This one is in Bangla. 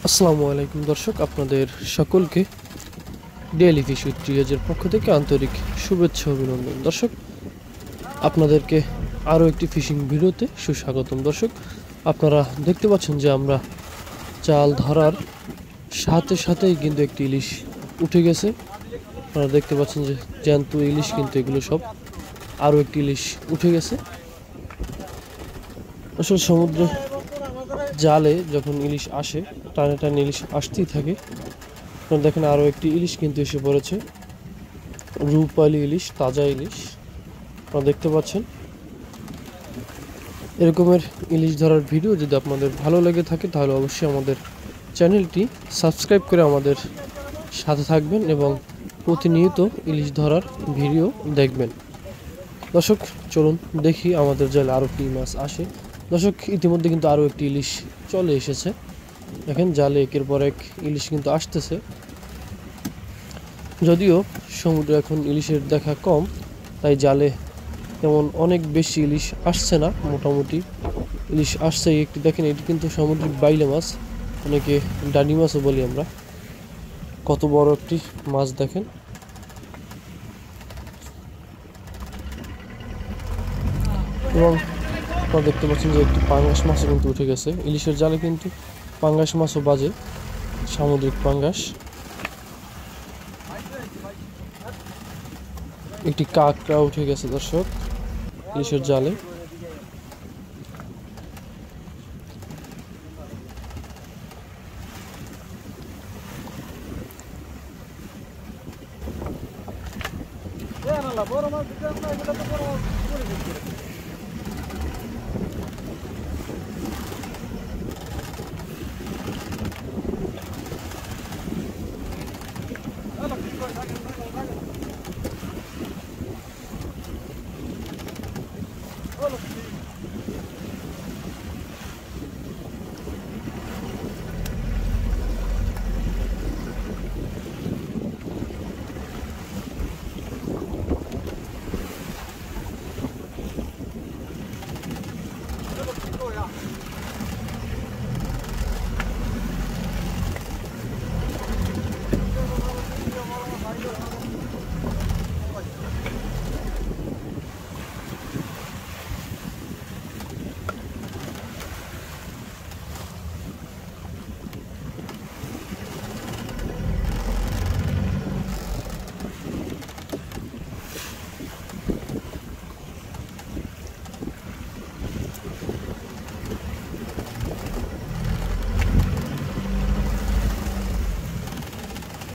আসসালামু আলাইকুম দর্শক, আপনাদের সকলকে ডেইলি ফিশ উইথ রিয়াজের পক্ষ থেকে আন্তরিক শুভেচ্ছা অভিনন্দন। দর্শক, আপনাদেরকে আরও একটি ফিশিং ভিডিওতে সুস্বাগতম। দর্শক, আপনারা দেখতে পাচ্ছেন যে আমরা জাল ধরার সাথে সাথেই কিন্তু একটি ইলিশ উঠে গেছে। আপনারা দেখতে পাচ্ছেন যে জ্যান্ত ইলিশ, কিন্তু এগুলো সব আরও একটি ইলিশ উঠে গেছে। আসলে সমুদ্রে জালে যখন ইলিশ আসে, টানে টানে ইলিশ আসতেই থাকে। আপনারা দেখেন আরও একটি ইলিশ কিন্তু এসে পড়েছে, রূপালী ইলিশ, তাজা ইলিশ আপনারা দেখতে পাচ্ছেন। এরকমের ইলিশ ধরার ভিডিও যদি আপনাদের ভালো লেগে থাকে তাহলে অবশ্যই আমাদের চ্যানেলটি সাবস্ক্রাইব করে আমাদের সাথে থাকবেন এবং প্রতিনিয়ত ইলিশ ধরার ভিডিও দেখবেন। দর্শক, চলুন দেখি আমাদের জালে আরও কী মাছ আসে। দর্শক, ইতিমধ্যে কিন্তু আরও একটি ইলিশ চলে এসেছে। দেখেন জালে একের পর এক ইলিশ কিন্তু আসতেছে। যদিও সমুদ্রে এখন ইলিশের দেখা কম, তাই জালে তেমন অনেক বেশি ইলিশ আসছে না। মোটামুটি ইলিশ আসছে একটি। দেখেন এটি কিন্তু সামুদ্রিক বাইলে মাছ, অনেকে ডানি মাছও বলি আমরা। কত বড় একটি মাছ দেখেন। এবং আপনারা দেখতে পাচ্ছেন যে একটি পাঙ্গাস মাছও কিন্তু উঠে গেছে। ইলিশের জালে কিন্তু পাঙ্গাস মাছও বাজে, সামুদ্রিক পাঙ্গাস। একটি কাঁকড়া উঠে গেছে দর্শক ইলিশের জালে।